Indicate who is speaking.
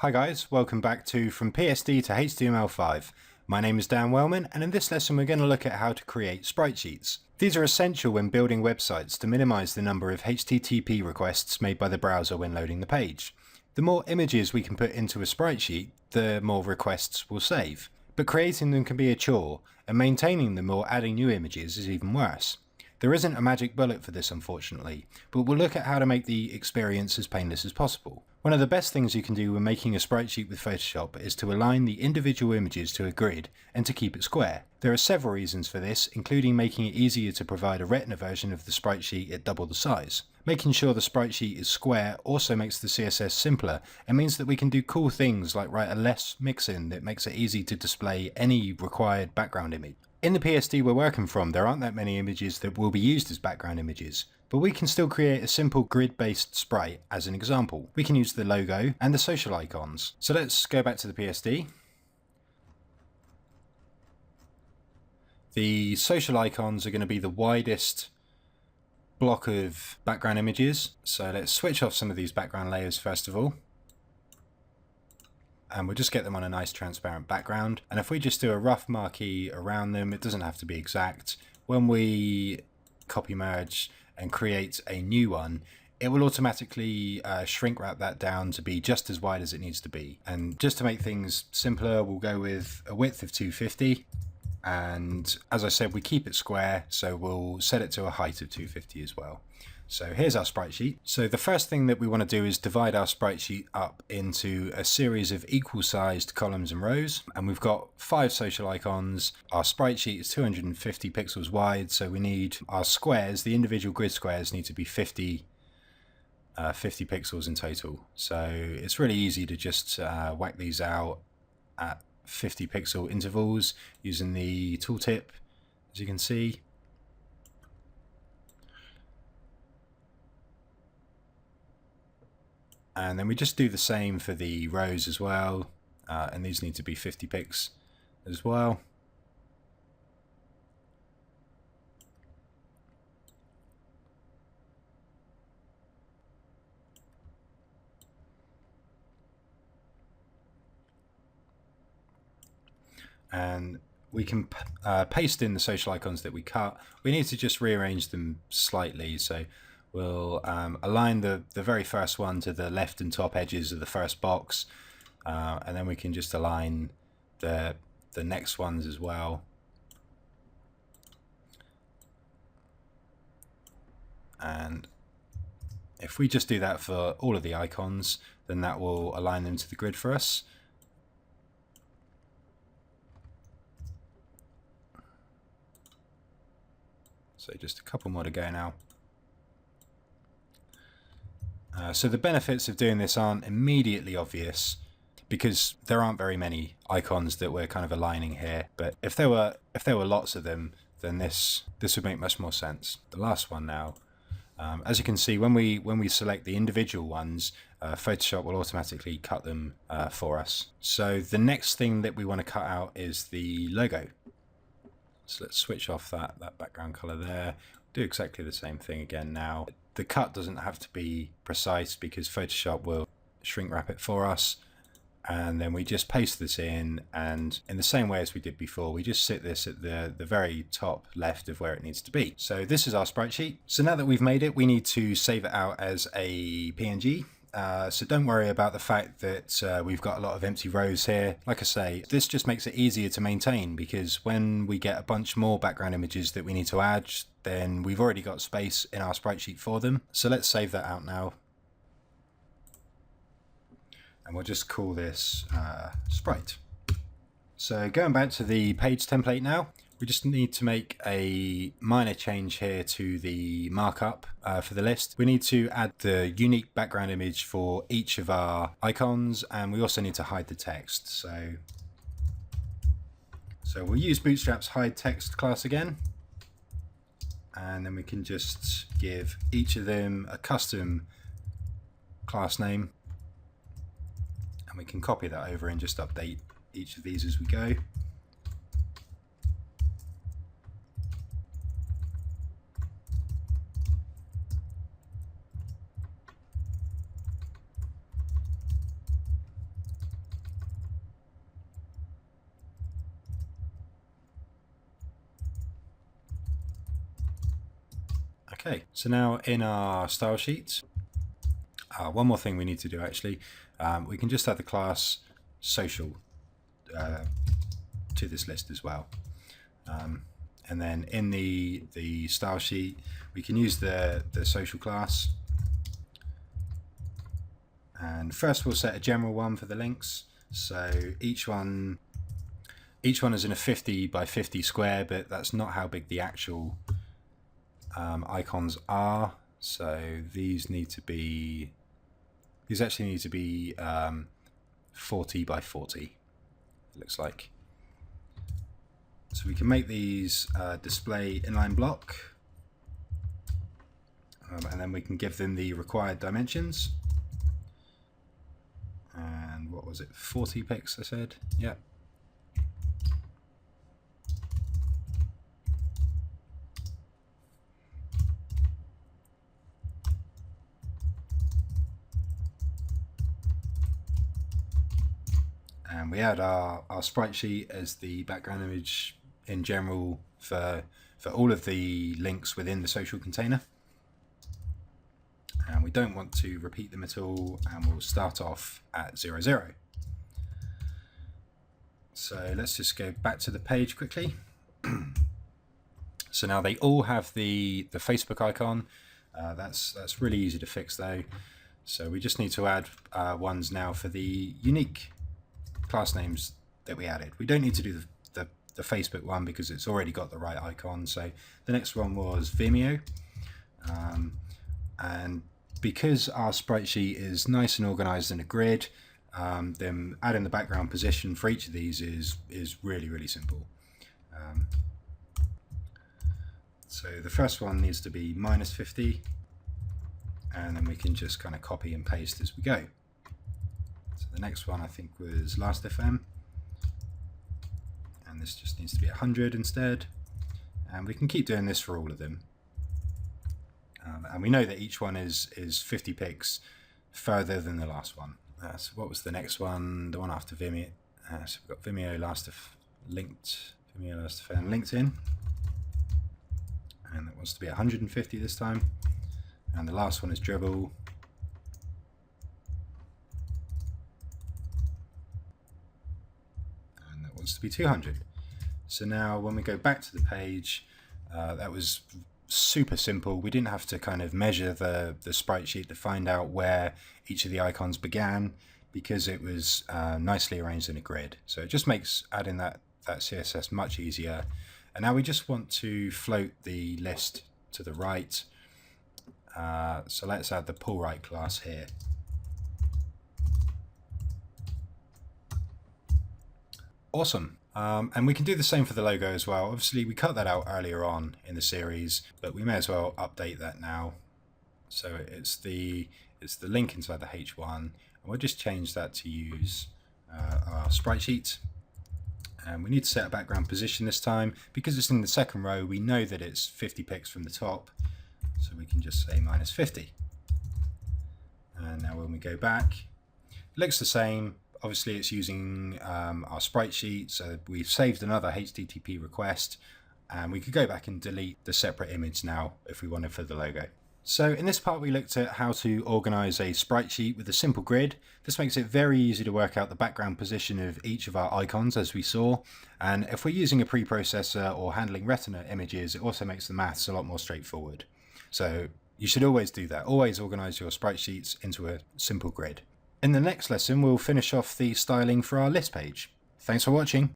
Speaker 1: Hi guys, welcome back to From PSD to HTML5. My name is Dan Wellman, and in this lesson we're going to look at how to create sprite sheets. These are essential when building websites to minimize the number of HTTP requests made by the browser when loading the page. The more images we can put into a sprite sheet, the more requests we'll save. But creating them can be a chore, and maintaining them or adding new images is even worse. There isn't a magic bullet for this, unfortunately, but we'll look at how to make the experience as painless as possible. One of the best things you can do when making a sprite sheet with Photoshop is to align the individual images to a grid and to keep it square. There are several reasons for this, including making it easier to provide a retina version of the sprite sheet at double the size. Making sure the sprite sheet is square also makes the CSS simpler and means that we can do cool things like write a less mixin that makes it easy to display any required background image. In the PSD we're working from, there aren't that many images that will be used as background images, but we can still create a simple grid-based sprite as an example. We can use the logo and the social icons. So let's go back to the PSD. The social icons are going to be the widest block of background images. So let's switch off some of these background layers first of all. And we'll just get them on a nice transparent background. And if we just do a rough marquee around them, it doesn't have to be exact. When we copy merge and create a new one, it will automatically shrink wrap that down to be just as wide as it needs to be. And just to make things simpler, we'll go with a width of 250. And as I said, we keep it square, so we'll set it to a height of 250 as well. So here's our sprite sheet. So the first thing that we want to do is divide our sprite sheet up into a series of equal sized columns and rows. And we've got 5 social icons. Our sprite sheet is 250 pixels wide. So we need our squares, the individual grid squares need to be 50 pixels in total. So it's really easy to just whack these out at 50 pixel intervals using the tooltip, as you can see. And then we just do the same for the rows as well, and these need to be 50 pix as well. And we can paste in the social icons that we cut. We need to just rearrange them slightly. So we'll align the very first one to the left and top edges of the first box. And then we can just align the next ones as well. And if we just do that for all of the icons, then that will align them to the grid for us. So just a couple more to go now. So the benefits of doing this aren't immediately obvious because there aren't very many icons that we're kind of aligning here. But if there were lots of them, then this would make much more sense. The last one now. As you can see, when we select the individual ones, Photoshop will automatically cut them for us. So the next thing that we want to cut out is the logo. So let's switch off that background color there. Do exactly the same thing again now. The cut doesn't have to be precise because Photoshop will shrink wrap it for us. And then we just paste this in, and in the same way as we did before, we just sit this at the very top left of where it needs to be. So this is our sprite sheet. So now that we've made it, we need to save it out as a PNG. So don't worry about the fact that we've got a lot of empty rows here. Like I say, this just makes it easier to maintain because when we get a bunch more background images that we need to add, then we've already got space in our sprite sheet for them. So let's save that out now. And we'll just call this sprite. So going back to the page template now, we just need to make a minor change here to the markup for the list. We need to add the unique background image for each of our icons, and we also need to hide the text. So we'll use Bootstrap's hide text class again, and then we can just give each of them a custom class name, and we can copy that over and just update each of these as we go. Okay, so now in our style sheet, one more thing we need to do actually, we can just add the class social to this list as well. And then in the style sheet, we can use the social class. And first we'll set a general one for the links. So each one is in a 50 by 50 square, but that's not how big the actual icons are. So these actually need to be 40 by 40, it looks like. So we can make these display inline block, and then we can give them the required dimensions. And what was it, 40 pics I said? Yeah. And we add our sprite sheet as the background image in general for all of the links within the social container. And we don't want to repeat them at all, and we'll start off at 0, 0. So let's just go back to the page quickly. So now they all have the Facebook icon. That's really easy to fix though. So we just need to add ones now for the unique class names that we added. We don't need to do the Facebook one because it's already got the right icon. So the next one was Vimeo, and because our sprite sheet is nice and organized in a grid, then adding the background position for each of these is really simple. So the first one needs to be -50, and then we can just kind of copy and paste as we go. So the next one I think was Last.fm, and this just needs to be 100 instead, and we can keep doing this for all of them. And we know that each one is 50 pics further than the last one. So what was the next one? The one after Vimeo. So we've got Vimeo Last.fm linked in, and that wants to be 150 this time. And the last one is Dribble. And that wants to be 200. So now when we go back to the page, that was super simple. We didn't have to kind of measure the sprite sheet to find out where each of the icons began, because it was nicely arranged in a grid. So it just makes adding that CSS much easier. And now we just want to float the list to the right. So let's add the pull right class here. Awesome. And we can do the same for the logo as well. Obviously we cut that out earlier on in the series, but we may as well update that now. So it's the link inside the H1, and we'll just change that to use our sprite sheet. And we need to set a background position this time. Because it's in the second row, we know that it's 50 pics from the top, so we can just say -50. And now when we go back, it looks the same. Obviously it's using our sprite sheet, so we've saved another HTTP request, and we could go back and delete the separate image now if we wanted for the logo. So in this part we looked at how to organize a sprite sheet with a simple grid. This makes it very easy to work out the background position of each of our icons, as we saw, and if we're using a preprocessor or handling Retina images, it also makes the maths a lot more straightforward. So you should always do that. Always organize your sprite sheets into a simple grid. In the next lesson, we'll finish off the styling for our list page. Thanks for watching.